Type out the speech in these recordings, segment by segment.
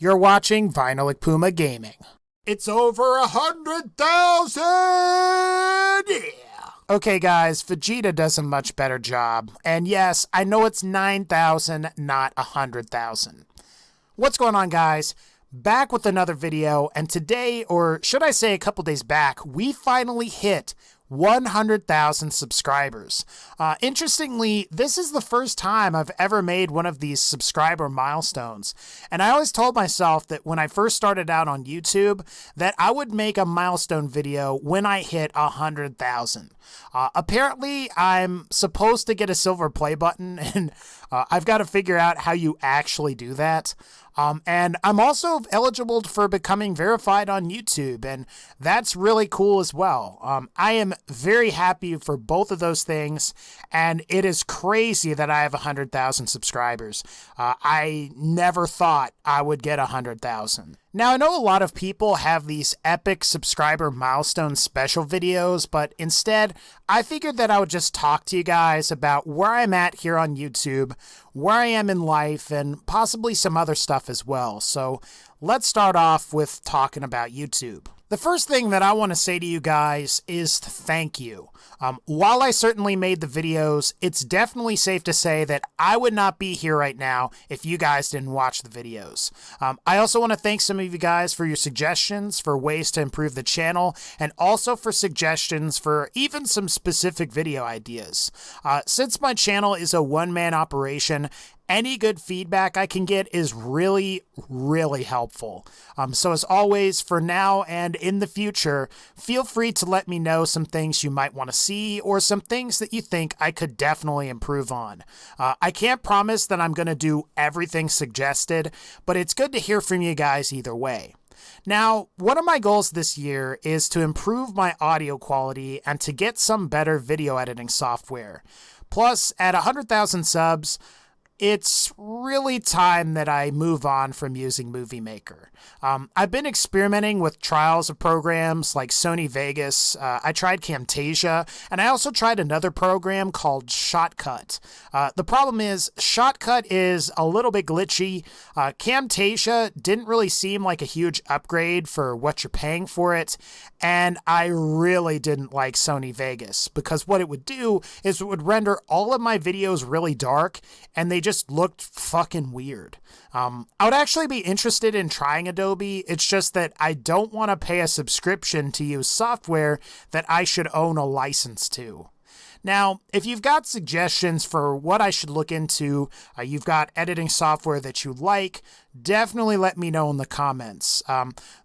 You're watching VinylicPumaGaming. It's over 100,000! Yeah! Okay guys, Vegeta does a much better job. And yes, I know it's 9,000, not 100,000. What's going on, guys? Back with another video, and today, or should I say a couple days back, we finally hit 100,000 subscribers. Interestingly, this is the first time I've ever made one of these subscriber milestones. And I always told myself that when I first started out on YouTube, that I would make a milestone video when I hit 100,000. Apparently, I'm supposed to get a silver play button, and I've got to figure out how you actually do that. And I'm also eligible for becoming verified on YouTube, and that's really cool as well. I am very happy for both of those things, and it is crazy that I have 100,000 subscribers. I never thought I would get 100,000. Now, I know a lot of people have these epic subscriber milestone special videos, but instead, I figured that I would just talk to you guys about where I'm at here on YouTube, where I am in life, and possibly some other stuff as well. So let's start off with talking about YouTube. The first thing that I want to say to you guys is thank you. While I certainly made the videos, it's definitely safe to say that I would not be here right now if you guys didn't watch the videos. I also want to thank some of you guys for your suggestions for ways to improve the channel, and also for suggestions for even some specific video ideas. Since my channel is a one-man operation, any good feedback I can get is really, really helpful. So as always, for now and in the future, feel free to let me know some things you might want to see or some things that you think I could definitely improve on. I can't promise that I'm going to do everything suggested, but it's good to hear from you guys either way. Now, one of my goals this year is to improve my audio quality and to get some better video editing software. Plus, at 100,000 subs, it's really time that I move on from using Movie Maker. I've been experimenting with trials of programs like Sony Vegas. I tried Camtasia, and I also tried another program called Shotcut. The problem is, Shotcut is a little bit glitchy. Camtasia didn't really seem like a huge upgrade for what you're paying for it, and I really didn't like Sony Vegas, because what it would do is it would render all of my videos really dark, and they just looked fucking weird. I would actually be interested in trying Adobe. It's just that I don't want to pay a subscription to use software that I should own a license to. Now, if you've got suggestions for what I should look into, you've got editing software that you like, definitely let me know in the comments.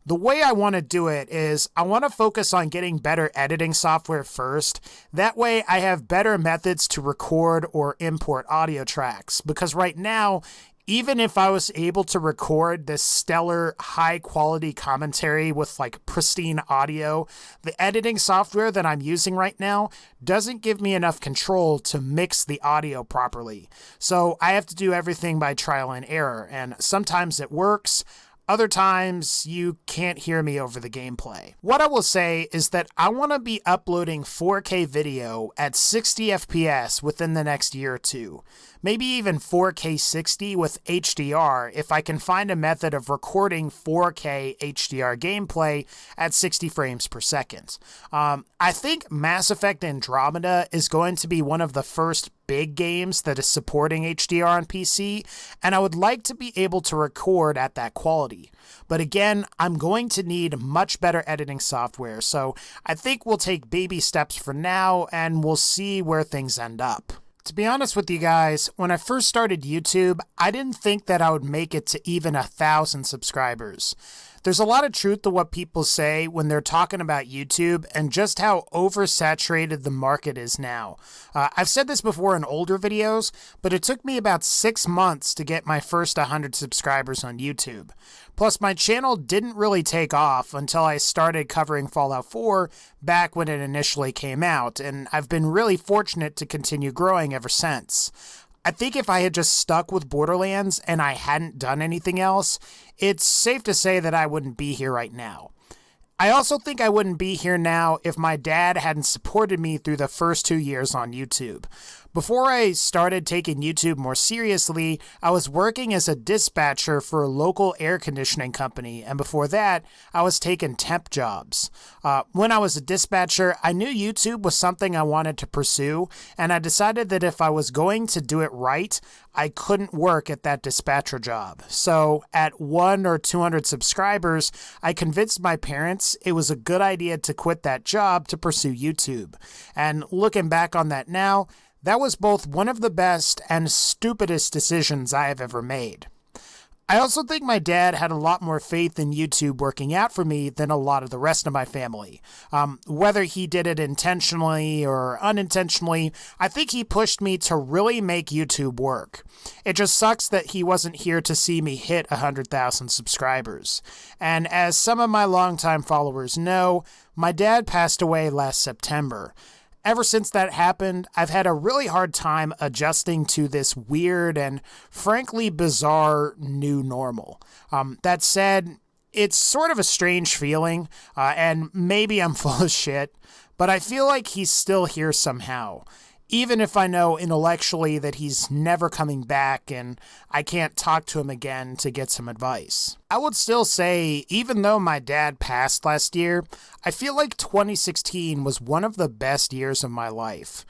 The way I want to do it is I want to focus on getting better editing software first. That way I have better methods to record or import audio tracks, because right now, even if I was able to record this stellar, high-quality commentary with, like, pristine audio, the editing software that I'm using right now doesn't give me enough control to mix the audio properly. So I have to do everything by trial and error, and sometimes it works. Other times, you can't hear me over the gameplay. What I will say is that I want to be uploading 4K video at 60 FPS within the next year or two. Maybe even 4K 60 with HDR if I can find a method of recording 4K HDR gameplay at 60 frames per second. I think Mass Effect Andromeda is going to be one of the first big games that is supporting HDR on PC, and I would like to be able to record at that quality. But again, I'm going to need much better editing software, so I think we'll take baby steps for now, and we'll see where things end up. To be honest with you guys, when I first started YouTube, I didn't think that I would make it to even 1,000 subscribers. There's a lot of truth to what people say when they're talking about YouTube and just how oversaturated the market is now. I've said this before in older videos, but it took me about 6 months to get my first 100 subscribers on YouTube. Plus, my channel didn't really take off until I started covering Fallout 4 back when it initially came out, and I've been really fortunate to continue growing ever since. I think if I had just stuck with Borderlands and I hadn't done anything else, it's safe to say that I wouldn't be here right now. I also think I wouldn't be here now if my dad hadn't supported me through the first 2 years on YouTube. Before I started taking YouTube more seriously, I was working as a dispatcher for a local air conditioning company, and before that, I was taking temp jobs. When I was a dispatcher, I knew YouTube was something I wanted to pursue, and I decided that if I was going to do it right, I couldn't work at that dispatcher job. So at 100 or 200 subscribers, I convinced my parents it was a good idea to quit that job to pursue YouTube. And looking back on that now, that was both one of the best and stupidest decisions I have ever made. I also think my dad had a lot more faith in YouTube working out for me than a lot of the rest of my family. Whether he did it intentionally or unintentionally, I think he pushed me to really make YouTube work. It just sucks that he wasn't here to see me hit 100,000 subscribers. And as some of my longtime followers know, my dad passed away last September. Ever since that happened, I've had a really hard time adjusting to this weird and frankly bizarre new normal. That said, it's sort of a strange feeling, and maybe I'm full of shit, but I feel like he's still here somehow. Even if I know intellectually that he's never coming back and I can't talk to him again to get some advice. I would still say, even though my dad passed last year, I feel like 2016 was one of the best years of my life.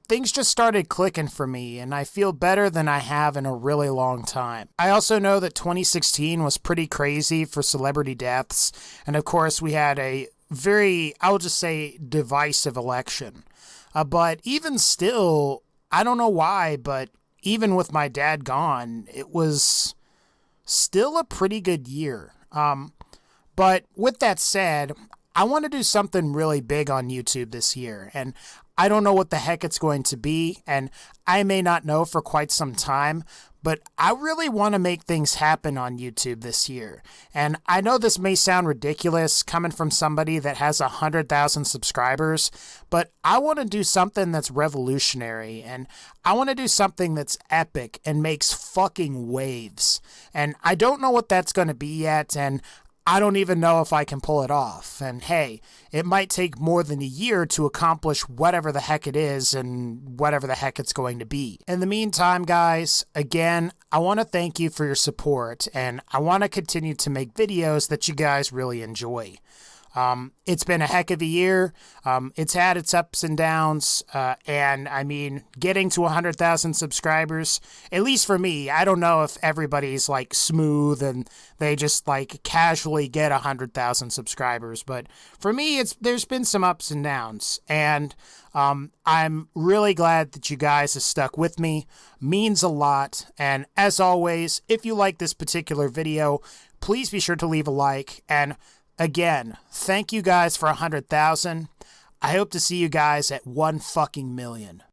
Things just started clicking for me, and I feel better than I have in a really long time. I also know that 2016 was pretty crazy for celebrity deaths, and of course we had a very, I'll just say, divisive election. But even still, I don't know why, but even with my dad gone, it was still a pretty good year. But with that said, I want to do something really big on YouTube this year, and I don't know what the heck it's going to be, and I may not know for quite some time, but I really want to make things happen on YouTube this year. And I know this may sound ridiculous coming from somebody that has 100,000 subscribers, but I want to do something that's revolutionary, and I want to do something that's epic and makes fucking waves. And I don't know what that's going to be yet, and I don't even know if I can pull it off. And hey, it might take more than a year to accomplish whatever the heck it is and whatever the heck it's going to be. In the meantime, guys, again, I want to thank you for your support, and I want to continue to make videos that you guys really enjoy. It's been a heck of a year. It's had its ups and downs. And I mean, getting to 100,000 subscribers, at least for me, I don't know if everybody's like smooth and they just like casually get 100,000 subscribers. But for me, there's been some ups and downs. And I'm really glad that you guys have stuck with me. Means a lot. And as always, if you like this particular video, please be sure to leave a like. And again, thank you guys for 100,000. I hope to see you guys at 1 fucking million.